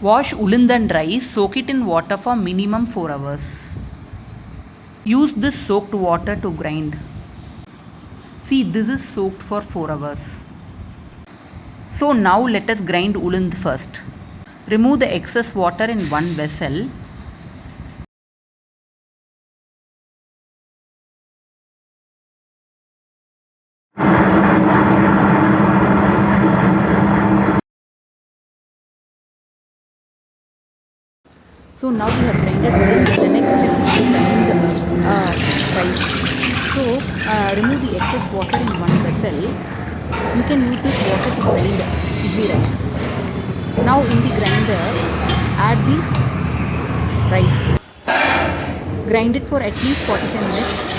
Wash ulundh and rice, soak it in water for minimum 4 hours. Use this soaked water to grind. See, this is soaked for 4 hours. So now let us grind ulundh first. Remove the excess water in one vessel. So now we have grinded ulundh. The next step is to grind rice. So remove the excess water in one vessel. You can use this water to grind idli rice. Now in the grinder, add the rice. Grind it for at least 45 minutes.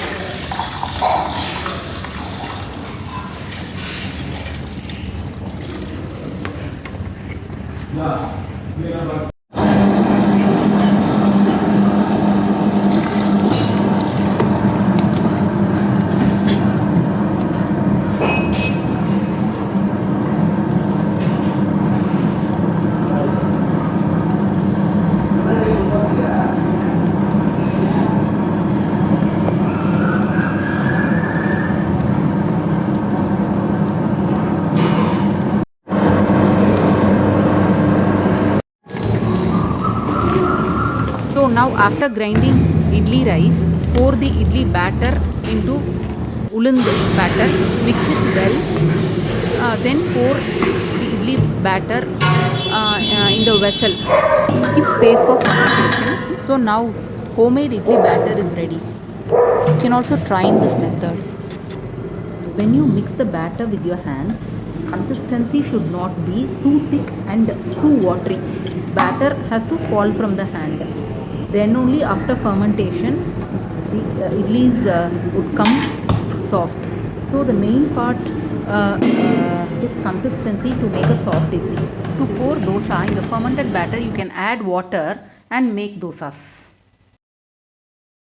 So now after grinding idli rice, pour the idli batter into ulundh batter, mix it well, then pour the idli batter in the vessel. Give space for fermentation. So now homemade idli batter is ready. You can also try in this method. When you mix the batter with your hands, consistency should not be too thick and too watery. Batter has to fall from the hand. Then only after fermentation, the idlis would come soft. So the main part is consistency to make a soft idli. To pour dosa in the fermented batter, you can add water and make dosas.